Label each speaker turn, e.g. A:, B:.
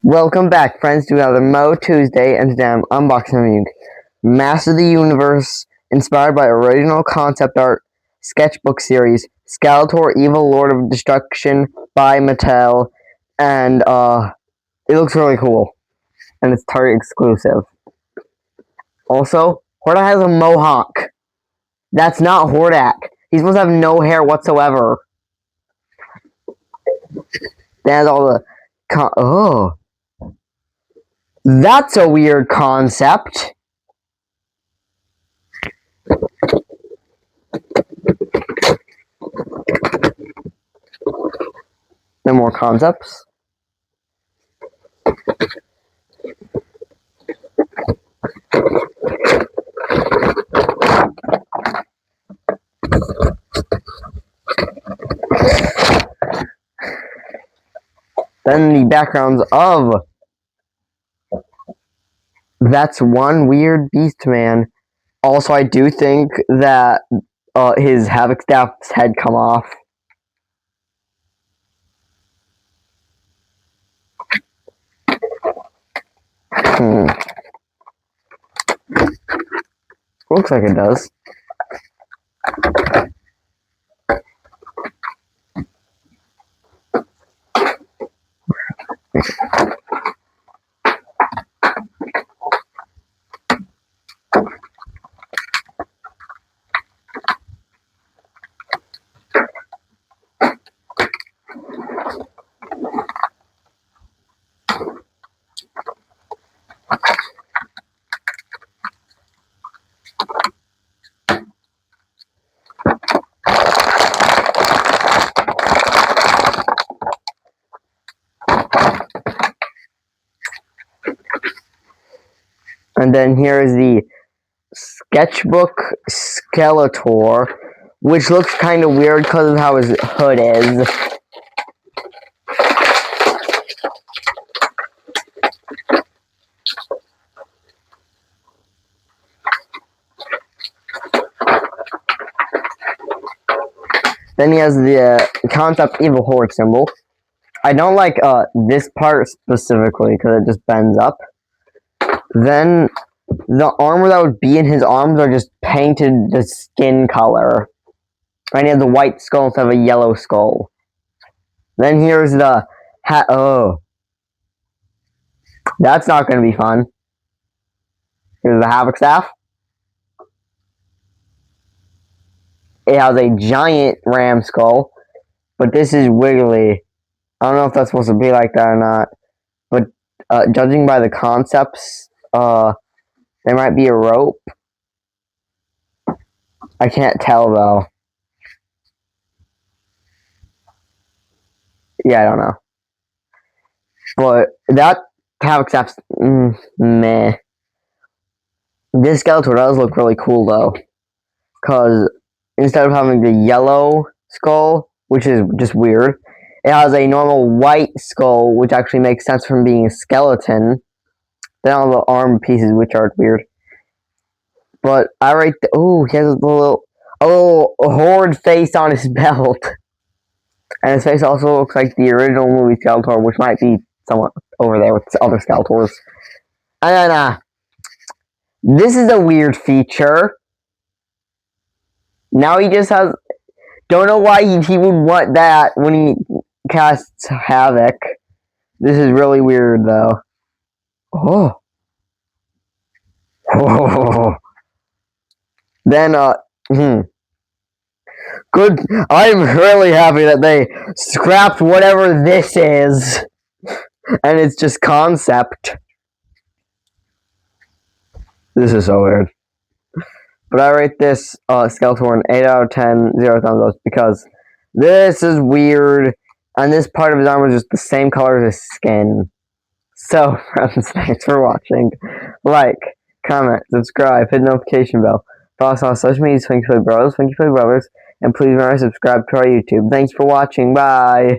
A: Welcome back, friends, to another Mo Tuesday, and today I'm unboxing reviewing Master of the Universe, inspired by original concept art sketchbook series, Skeletor, Evil Lord of Destruction by Mattel, and it looks really cool, and it's Target exclusive. Also, Hordak has a mohawk. That's not Hordak. He's supposed to have no hair whatsoever. That has all the that's a weird concept. No more concepts. Then the backgrounds of that's one weird beast man. Also, I do think that his Havoc Staff's head come off. Looks like it does. And then here is the Sketchbook Skeletor, which looks kind of weird because of how his hood is. Then he has the concept evil horde symbol. I don't like this part specifically because it just bends up. Then the armor that would be in his arms are just painted the skin color. And he has a white skull instead of a yellow skull. Then here's the hat. Oh. That's not going to be fun. Here's the Havoc Staff. It has a giant ram skull. But this is wiggly. I don't know if that's supposed to be like that or not. But judging by the concepts, there might be a rope. I can't tell though. Yeah, I don't know. But that Havoc Staff's meh. This Skeletor does look really cool though. Because instead of having the yellow skull, which is just weird, it has a normal white skull, which actually makes sense from being a skeleton. Then all the arm pieces, which are weird. But I rate the... Ooh, he has a little horde face on his belt. And his face also looks like the original movie Skeletor, which might be somewhat over there with other Skeletors. And then, this is a weird feature. Now he just has... Don't know why he would want that when he casts Havoc. This is really weird, though. Oh. Oh. Then, good. I'm really happy that they scrapped whatever this is. And it's just concept. This is so weird. But I rate this Skeletor an 8 out of 10, 0 thumbs up, because this is weird. And this part of his armor is just the same color as his skin. So, friends, thanks for watching. Like, comment, subscribe, hit the notification bell. Follow us on social media, Funkyplaybrothers, and please remember to subscribe to our YouTube. Thanks for watching. Bye.